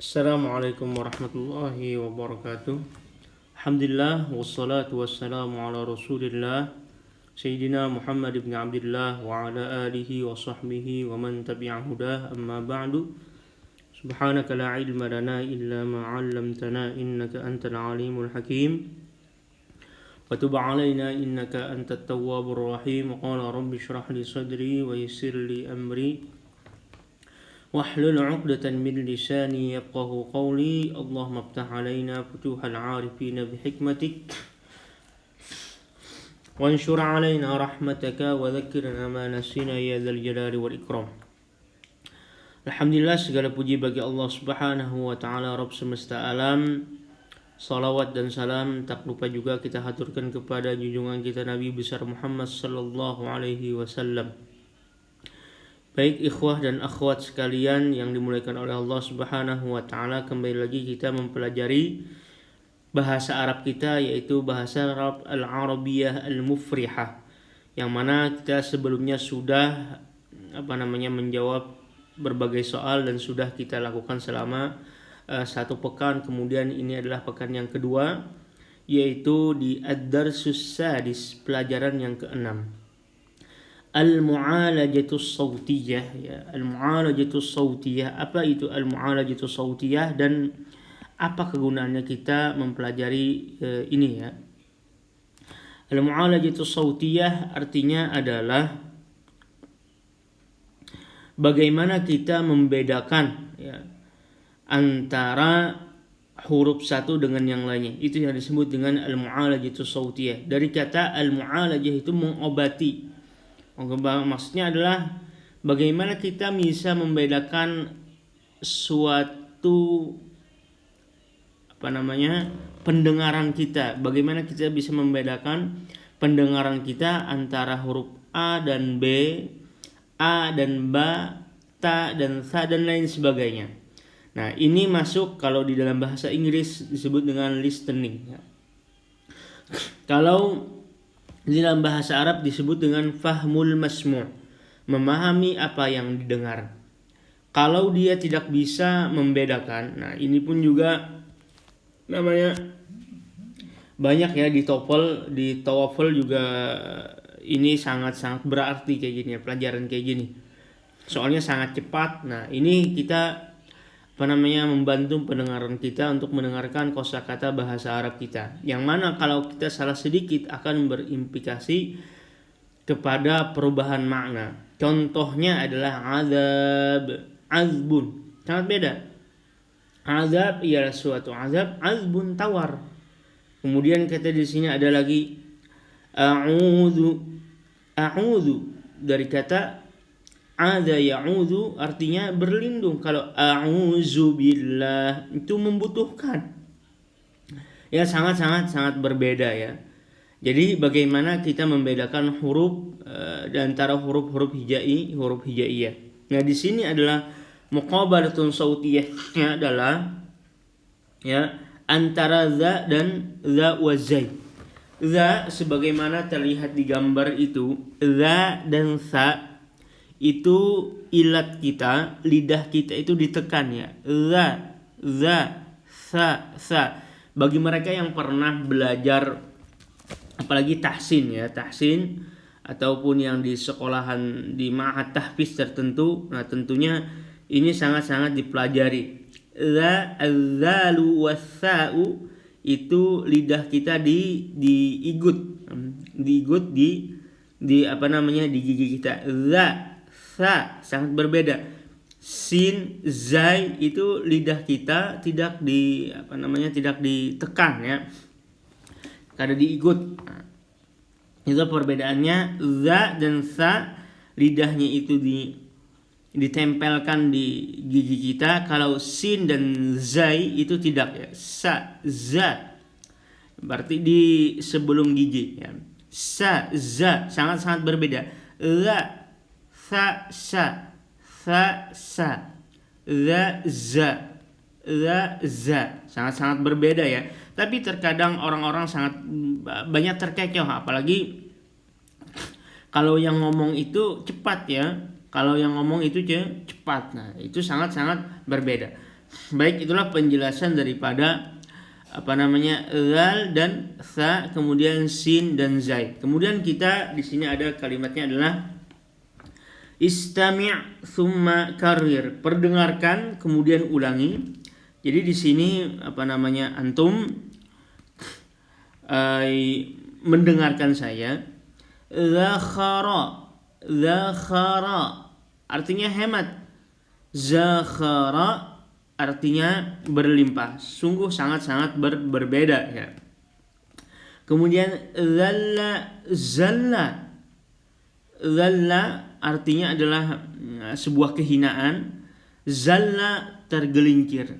Assalamualaikum warahmatullahi wabarakatuh. Alhamdulillah wassalatu wassalamu ala Rasulillah Sayyidina Muhammad ibn Abdullah wa ala alihi wa sahbihi wa man tabi'ahu hudah, amma ba'du. Subhanaka la ilma lana illa ma 'allamtana innaka antal alimul hakim. Wa tub 'alaina innaka antat tawwabur rahim. Qala rabbi shrah li sadri wa yassir li amri واحلل عقدة من لساني يفقه قولي. اللهم افتح علينا فتوح العارفين بحكمتك وانشر علينا رحمتك وذكرنا ما نسينا يا ذا الجلال والإكرام. Alhamdulillah, segala puji bagi Allah Subhanahu wa taala, Rabb semesta alam. Salawat dan salam tak lupa juga kita haturkan kepada junjungan kita Nabi besar Muhammad sallallahu alaihi wasallam. Baik ikhwah dan akhwat sekalian yang dimuliakan oleh Allah Subhanahu wa taala, kembali lagi kita mempelajari bahasa Arab kita, yaitu bahasa Arab Al-Arabiyah Al-Mufrihah, yang mana kita sebelumnya sudah menjawab berbagai soal dan sudah kita lakukan selama satu pekan. Kemudian ini adalah pekan yang kedua, yaitu di Ad-Darsus Sadis, pelajaran yang keenam. Al-mu'alajatus sautiyah, ya. Al-mu'alajatus sautiyah, apa itu al-mu'alajatus sautiyah dan apa kegunaannya kita mempelajari ini, ya. Al-mu'alajatus sautiyah artinya adalah bagaimana kita membedakan, ya, antara huruf satu dengan yang lainnya. Itu yang disebut dengan al-mu'alajatus sautiyah. Dari kata al-mu'alajah itu mengobati. Maksudnya adalah bagaimana kita bisa membedakan suatu pendengaran kita. Bagaimana kita bisa membedakan pendengaran kita antara huruf A dan B, A dan Ba, Ta dan Tha dan lain sebagainya. Nah, ini masuk kalau di dalam bahasa Inggris disebut dengan listening, ya. Kalau di dalam bahasa Arab disebut dengan fahmul masmu', memahami apa yang didengar. Kalau dia tidak bisa membedakan, nah ini pun juga banyak, ya, di TOEFL juga ini sangat-sangat berarti kayak gini, ya, pelajaran kayak gini. Soalnya sangat cepat. Nah, ini kita membantu pendengaran kita untuk mendengarkan kosakata bahasa Arab kita, yang mana kalau kita salah sedikit akan berimplikasi kepada perubahan makna. Contohnya adalah azab, azbun, sangat beda. Azab ialah suatu azab, azbun tawar. Kemudian kata di sini ada lagi a'udzu dari kata ada ya'udzu, artinya berlindung. Kalau a'udzu billah itu membutuhkan. Ya, sangat berbeda, ya. Jadi bagaimana kita membedakan huruf di antara huruf hijaiyah. Nah, di sini adalah muqabalatun sautiyahnya adalah, ya, antara za dan za wa zai. Za sebagaimana terlihat di gambar itu, za dan sa itu ilat kita, lidah kita itu ditekan, ya. Za, sa. Bagi mereka yang pernah belajar apalagi tahsin ataupun yang di sekolahan di ma'had tahfiz tertentu, nah tentunya ini sangat-sangat dipelajari. Za, az-zalu was-sa'u itu lidah kita diigut di gigi kita. Za, sa sangat berbeda. Sin, zai itu lidah kita tidak ditekan, ya, kada diigut. Nah, itu perbedaannya. Za dan sa lidahnya itu ditempelkan di gigi kita. Kalau sin dan zai itu tidak, ya. Sa, za berarti di sebelum gigi, ya. Sa, za sangat-sangat berbeda. La, sa, sa, za, za sangat-sangat berbeda, ya. Tapi terkadang orang-orang sangat banyak terkecoh, apalagi kalau yang ngomong itu cepat, ya. Kalau yang ngomong itu cepat, nah itu sangat-sangat berbeda. Baik, itulah penjelasan daripada zal dan sa, kemudian sin dan zai. Kemudian kita di sini ada kalimatnya adalah istami' thumma karir, perdengarkan kemudian ulangi. Jadi di sini antum mendengarkan saya. Zakhara artinya hemat. Zakhara artinya berlimpah. Sungguh sangat-sangat berbeda ya. Kemudian zalla artinya adalah sebuah kehinaan. Zalla tergelincir.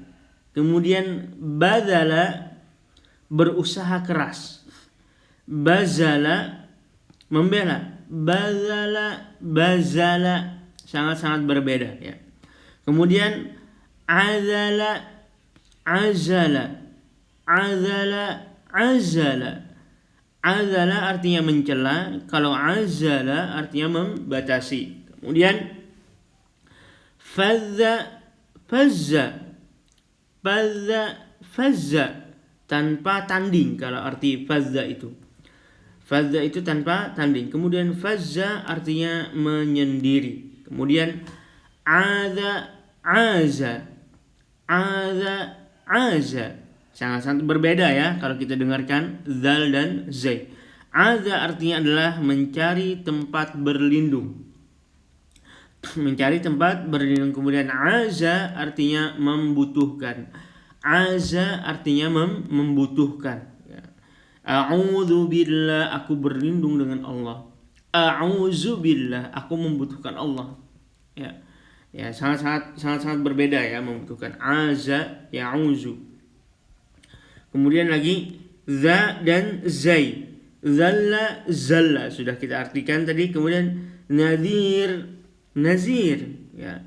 Kemudian badala berusaha keras. Bazala membela. Bazala sangat-sangat berbeda ya. Kemudian azala artinya mencela, kalau azala artinya membatasi. Kemudian fazza tanpa tanding, kalau arti fazza itu tanpa tanding. Kemudian fazza artinya menyendiri. Kemudian aza sangat-sangat berbeda ya kalau kita dengarkan zal dan zai. Aza artinya adalah mencari tempat berlindung. Kemudian aza artinya membutuhkan. Aza artinya membutuhkan. A'udzu billah, aku berlindung dengan Allah. A'udzu billah, aku membutuhkan Allah. Ya, sangat berbeda ya, membutuhkan. Aza, ya'uzu. Kemudian lagi za dan zai. Zalla sudah kita artikan tadi. Kemudian nazir ya.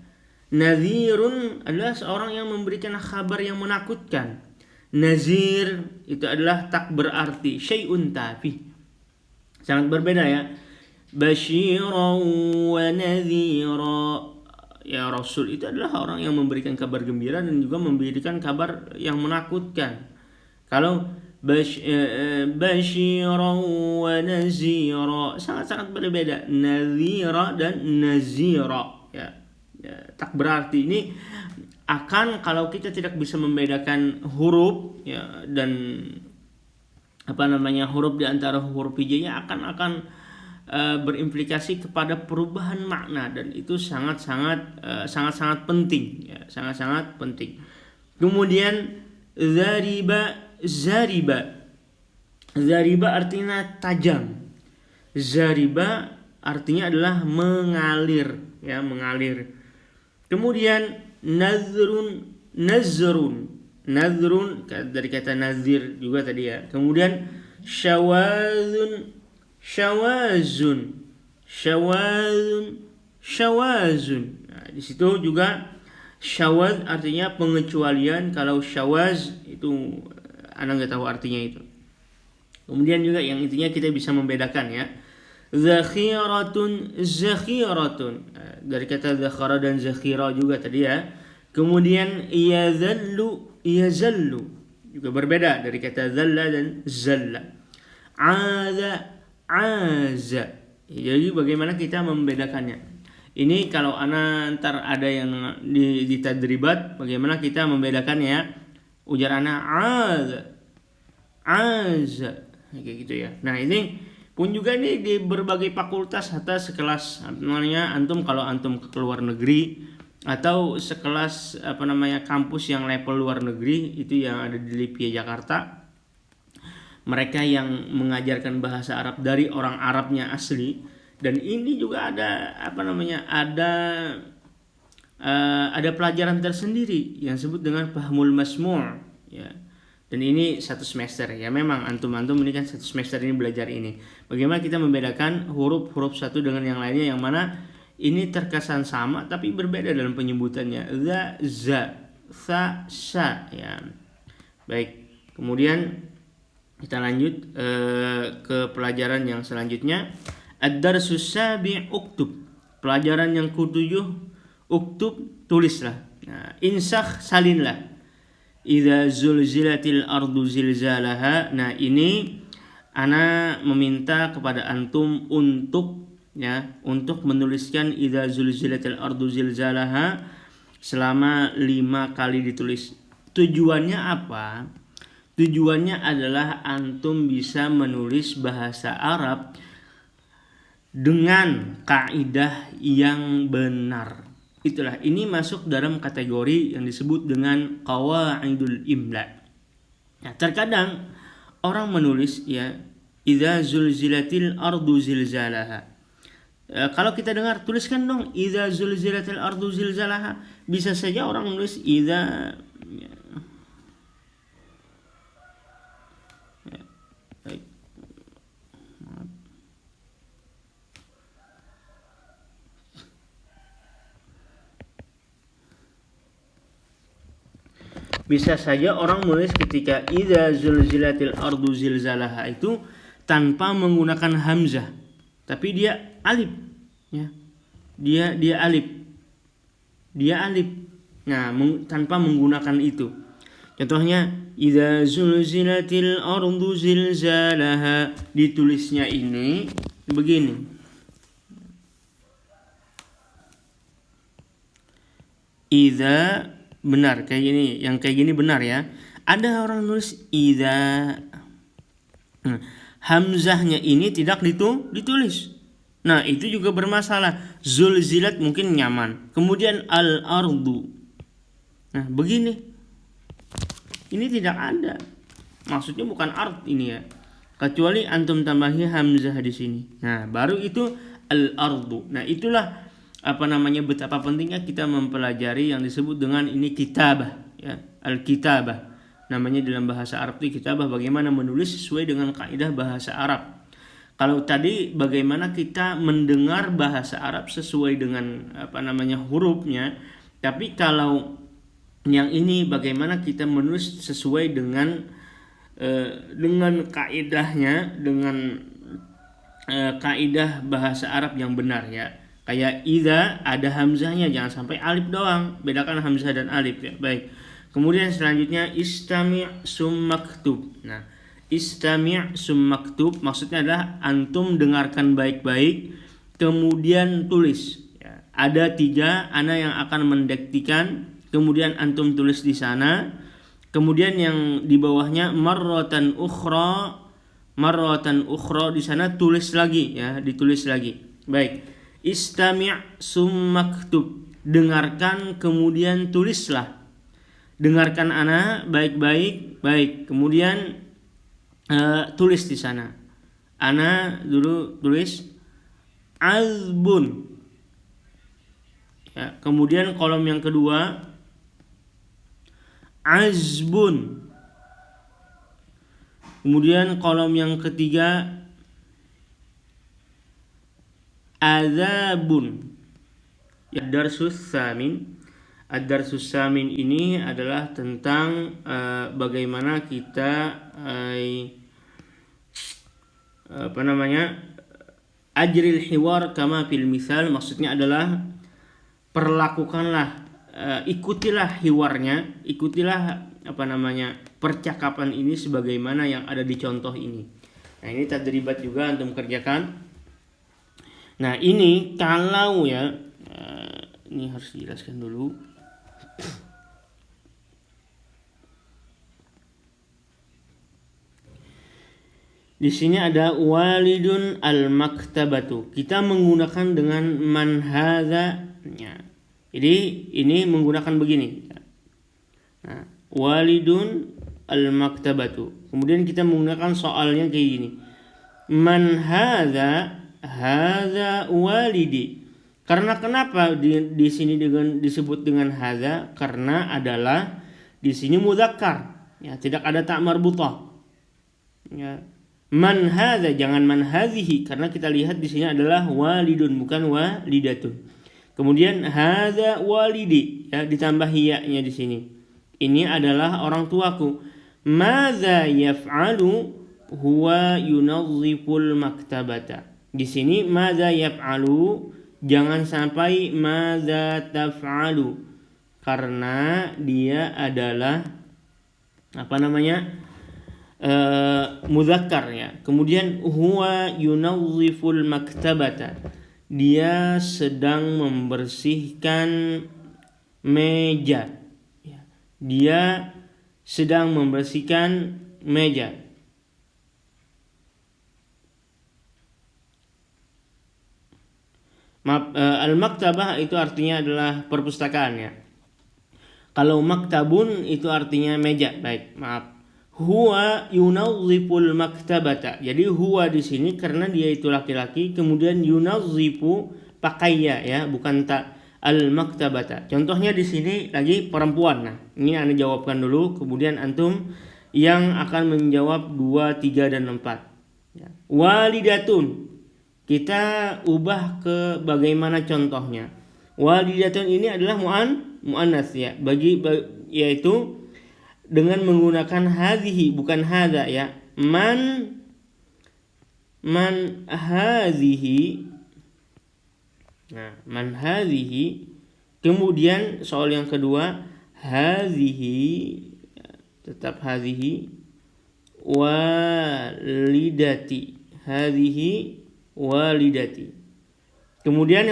Nazirun adalah seorang yang memberikan kabar yang menakutkan. Nazir itu adalah tak berarti, syai'un tafi. Sangat berbeda ya. Basyiran wa nadhira. Ya, Rasul itu adalah orang yang memberikan kabar gembira dan juga memberikan kabar yang menakutkan. Kalau basyiran wa nazira sangat-sangat berbeda. Nadhira dan nazira ya, tak berarti. Ini akan kalau kita tidak bisa membedakan huruf ya, dan huruf di antara huruf hijaiyah akan berimplikasi kepada perubahan makna, dan itu sangat-sangat penting ya, sangat-sangat penting. Kemudian zariba artinya tajam. Zariba artinya adalah mengalir ya, mengalir. Kemudian nazrun dari kata nazir juga tadi ya. Kemudian syawazun. Nah, di situ juga syawaz artinya pengecualian. Kalau syawaz itu Anda nggak tahu artinya itu. Kemudian juga yang intinya kita bisa membedakan ya. Zakhiratun dari kata zakhara dan zakhira juga tadi ya. Kemudian yazallu juga berbeda dari kata zalla dan zalla. Aza. Jadi bagaimana kita membedakannya? Ini kalau ntar ada yang di tadribat, bagaimana kita membedakannya ya? Ujar aza kayak gitu ya. Nah, ini pun juga nih di berbagai fakultas atau sekelas antum, kalau antum ke luar negeri atau sekelas kampus yang level luar negeri itu yang ada di Lipia Jakarta. Mereka yang mengajarkan bahasa Arab dari orang Arabnya asli, dan ini juga ada ada pelajaran tersendiri yang disebut dengan Fahmul Masmu' ya. Dan ini 1 semester ya. Memang antum ini kan 1 semester ini belajar ini. Bagaimana kita membedakan huruf satu dengan yang lainnya, yang mana ini terkesan sama tapi berbeda dalam penyebutannya. Za, sa ya. Baik. Kemudian kita lanjut ke pelajaran yang selanjutnya. Ad-darsus sabi' uktub. Pelajaran yang ke-7, uktub, tulislah Nah, insakh salinlah. Idza zulzilatil ardu zilzalaha. Nah, ini ana meminta kepada antum untuk menuliskan idza zulzilatil ardu zilzalaha selama 5 kali ditulis. Tujuannya apa? Tujuannya adalah antum bisa menulis bahasa Arab dengan kaidah yang benar. Itulah, ini masuk dalam kategori yang disebut dengan qawaidul imla. Nah, terkadang orang menulis idza zulzilatil ardu zilzalaha. Kalau kita dengar, tuliskan dong idza zulzilatil ardu zilzalaha. Bisa saja orang menulis idza Bisa saja orang menulis ketika idza zulzilatil ardu zilzalaha itu tanpa menggunakan hamzah, tapi dia alif, dia alif. Nah, tanpa menggunakan itu. Contohnya idza zulzilatil ardu zilzalaha, ditulisnya ini begini. Idza, benar kayak gini, yang kayak gini benar ya. Ada orang nulis idza, hamzahnya ini tidak ditulis. Nah, itu juga bermasalah. Zulzilat mungkin nyaman. Kemudian al-ardu. Nah, begini. Ini tidak ada. Maksudnya bukan art ini ya. Kecuali antum tambahi hamzah di sini. Nah, baru itu al-ardu. Nah, itulah betapa pentingnya kita mempelajari yang disebut dengan ini kitabah ya, al-kitabah. Namanya dalam bahasa Arab itu kitabah, bagaimana menulis sesuai dengan kaidah bahasa Arab. Kalau tadi bagaimana kita mendengar bahasa Arab sesuai dengan hurufnya, tapi kalau yang ini bagaimana kita menulis sesuai dengan kaidahnya, dengan kaidah bahasa Arab yang benar ya. Kayak idza ada hamzahnya, jangan sampai alif doang. Bedakan hamzah dan alif ya. Baik. Kemudian selanjutnya istami' sum maktub. Nah, istami' sum maktub maksudnya adalah antum dengarkan baik-baik kemudian tulis ya. Ada 3 ana yang akan mendiktikan, kemudian antum tulis di sana. Kemudian yang di bawahnya marratan ukhra di sana tulis lagi ya, ditulis lagi. Baik. Istami' sum maktub, dengarkan kemudian tulislah. Dengarkan ana baik-baik, baik. Kemudian tulis di sana. Ana dulu tulis azbun. Ya, kemudian kolom yang kedua azbun. Kemudian kolom yang ketiga azabun. Ad-darsus samin ini adalah tentang bagaimana kita ajril hiwar kama fil misal, maksudnya adalah perlakukanlah, ikutilah hiwarnya, ikutilah percakapan ini sebagaimana yang ada di contoh ini. Nah, ini tadribat juga antum kerjakan. Nah, ini kalau ini harus dijelaskan dulu. Di sini ada walidun al-maktabatu. Kita menggunakan dengan man hadza. Jadi ini menggunakan begini. Nah, walidun al-maktabatu. Kemudian kita menggunakan soalnya kayak gini. Man hadza walidi. Karena kenapa di sini disebut dengan hadza? Karena adalah di sini mudzakkar. Ya, tidak ada ta' marbutah. Ya. Man hadza, jangan man hadhihi, karena kita lihat di sini adalah walidun bukan walidatun. Kemudian hadza walidi, ya, ditambah ya-nya di sini. Ini adalah orang tuaku. Madza yaf'alu huwa yunazziful maktabata. Di sini madza yaf'alu, jangan sampai madza taf'alu. karena dia adalah mudzakkar ya. Kemudian huwa yunazziful maktabata, dia sedang membersihkan meja ya. Dia sedang membersihkan meja. Al-maktabah itu artinya adalah perpustakaan ya. Kalau maktabun itu artinya meja. Baik, maaf. Huwa yunazziful maktabata. Jadi huwa di sini karena dia itu laki-laki, kemudian yunazzifu pakai ya, bukan tak al-maktabata. Contohnya di sini lagi perempuan. Nah, ini Anda jawabkan dulu, kemudian antum yang akan menjawab 2, 3 dan 4. Ya. Walidatun. Kita ubah ke bagaimana contohnya. Walidatun ini adalah muannats ya. Yaitu dengan menggunakan hadhihi bukan hadza ya. Man hadhihi. Nah, man hadhihi. Kemudian soal yang kedua, hadhihi tetap hadhihi walidati. Hadhihi walidati. Kemudian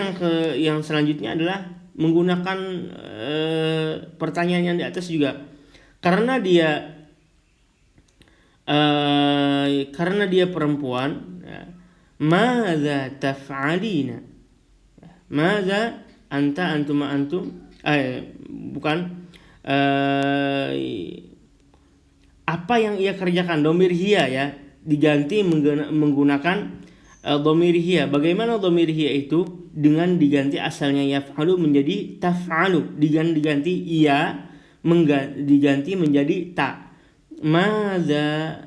yang selanjutnya adalah menggunakan pertanyaan yang di atas juga. Karena dia perempuan, ya. Madza taf'alina? Madza anta antum bukan apa yang ia kerjakan, dhamir hiya ya, diganti menggunakan dhamir hiya. Bagaimana dhamir hiya itu? Dengan diganti asalnya yaf'alu menjadi taf'alu, diganti ia diganti menjadi ta. Madza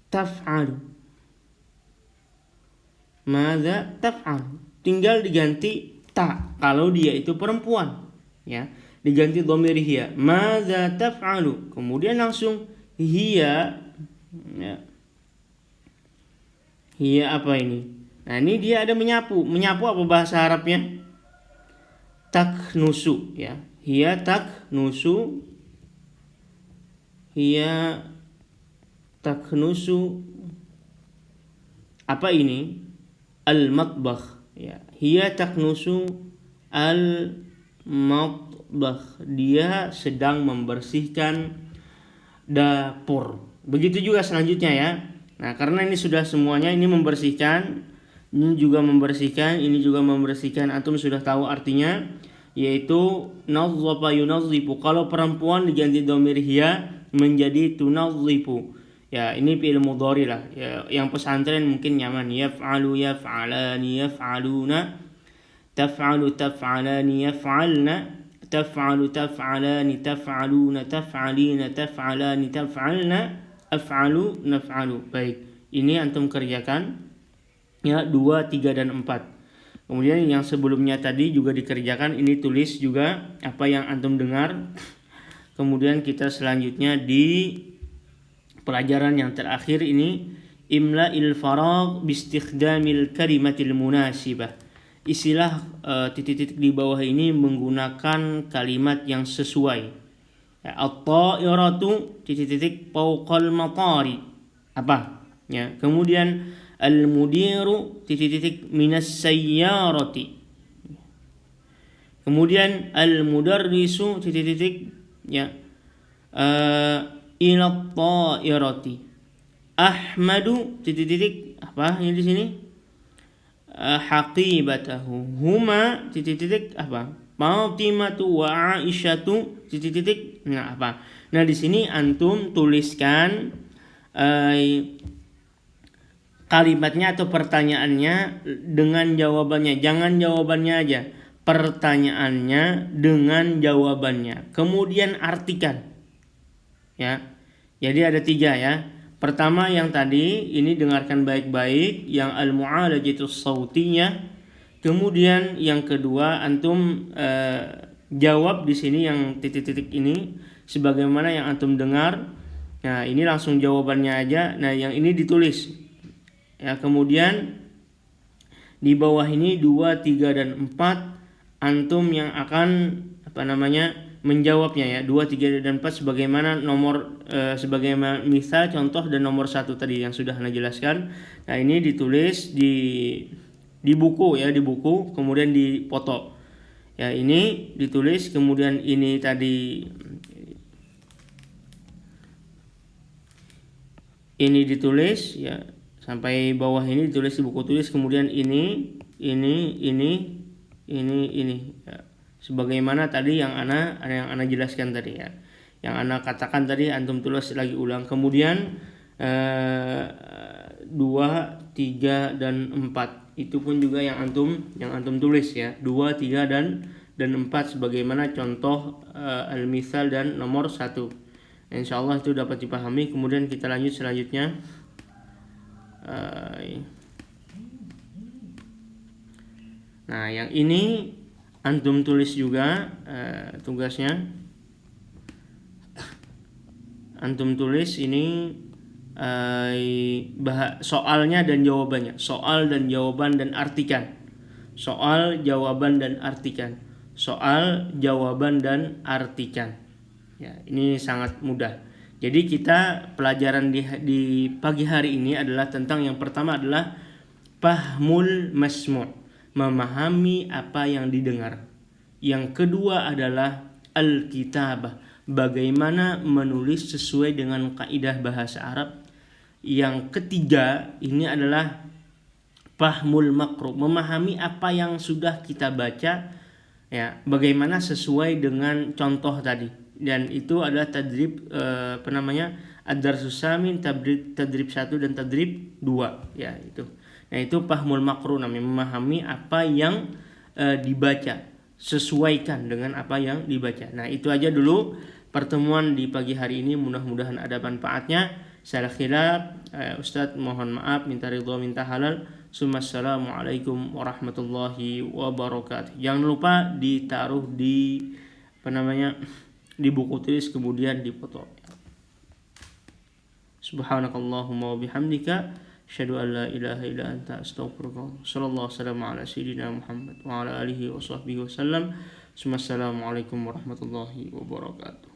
taf'alu? Madza taf'alu? Tinggal diganti ta kalau dia itu perempuan ya. Diganti dhamir hiya. Madza taf'alu? Kemudian langsung hiya ya. Hiya apa ini? Nah, ini dia ada menyapu. Menyapu apa bahasa Arabnya? Taknusu ya. Hiya taknusu. Hiya taknusu. Apa ini? Al-matbakh ya. Hiya taknusu al-matbakh. Dia sedang membersihkan dapur. Begitu juga selanjutnya ya. Nah, karena ini sudah semuanya, ini membersihkan, ini juga membersihkan, ini juga membersihkan. Antum sudah tahu artinya, yaitu nazzafa yunazzifu. Kalau perempuan diganti dhamir hiya menjadi tunazzifu. Ya, ini fi'il mudhari lah. Ya, yang pesantren mungkin nyaman. Yaf'alu yaf'alani yaf'aluna. Taf'alu taf'alani yaf'alna. Taf'alu taf'alani taf'aluna taf'alina taf'alani taf'alna. Af'alu naf'alu. Baik, ini antum kerjakan ya 2, 3 dan 4. Kemudian yang sebelumnya tadi juga dikerjakan, ini tulis juga apa yang antum dengar. Kemudian kita selanjutnya di pelajaran yang terakhir ini imla'il faragh bistikhdamil kalimatil munasibah. Istilah titik-titik di bawah ini menggunakan kalimat yang sesuai. At-ta'iratu titik-titik fawqal matari. Apa? Ya. Kemudian al-mudiru titik-titik minas sayyarati. Kemudian al-mudarrisu titik-titik ya ila ta'irati. Ahmadu titik-titik apa ini di sini? Haqibatahu. Huma titik-titik apa? Fatimatu wa Aisyatu titik-titik. Nah, apa? Nah, di sini antum tuliskan kalimatnya atau pertanyaannya dengan jawabannya. Jangan jawabannya aja. Pertanyaannya dengan jawabannya. Kemudian artikan. Ya. Jadi ada 3 ya. Pertama yang tadi ini dengarkan baik-baik, yang al-mu'alajatus sautiyah. Kemudian yang kedua antum jawab di sini yang titik-titik ini sebagaimana yang antum dengar. Nah, ini langsung jawabannya aja. Nah, yang ini ditulis. Ya, kemudian di bawah ini 2, 3 dan 4 antum yang akan menjawabnya ya, 2, 3 dan 4 sebagaimana sebagaimana misal, contoh, dan nomor 1 tadi yang sudah Anda jelaskan. Nah, ini ditulis di buku ya, di buku, kemudian dipoto. Ya, ini ditulis, kemudian ini tadi ini ditulis ya, sampai bawah ini ditulis di buku tulis, kemudian ini ya. Sebagaimana tadi yang ana jelaskan tadi ya. Yang ana katakan tadi antum tulis lagi ulang. Kemudian 2, 3 dan 4 itu pun juga yang antum tulis ya. 2, 3 dan 4 sebagaimana contoh al-misal dan nomor 1. Insyaallah itu dapat dipahami. Kemudian kita lanjut selanjutnya. Nah, yang ini antum tulis juga tugasnya. Antum tulis ini soalnya dan jawabannya. Soal dan jawaban dan artikan. Soal, jawaban dan artikan. Soal, jawaban dan artikan. Ya, ini sangat mudah. Jadi kita pelajaran di pagi hari ini adalah tentang yang pertama adalah fahmul masmu', memahami apa yang didengar. Yang kedua adalah al-kitabah, bagaimana menulis sesuai dengan kaidah bahasa Arab. Yang ketiga ini adalah fahmul maqru', memahami apa yang sudah kita baca ya, bagaimana sesuai dengan contoh tadi. Dan itu adalah tadrib ad-darsus samin, tadrib 1 dan tadrib 2 ya itu. Nah, itu fahmul maqru', namanya memahami apa yang dibaca, sesuaikan dengan apa yang dibaca. Nah, itu aja dulu pertemuan di pagi hari ini, mudah-mudahan ada manfaatnya. Salah khilaf Ustadz mohon maaf, minta ridho minta halal. Assalamualaikum warahmatullahi wabarakatuh. Jangan lupa ditaruh di di buku tulis, kemudian dipoto. Subhanakallahumma wa bihamdika asyhadu an la ilaha illa anta astaghfiruka. Sallallahu wasallam ala sayyidina Muhammad wa ala alihi wa sahbihi wasallam. Assalamualaikum warahmatullahi wabarakatuh.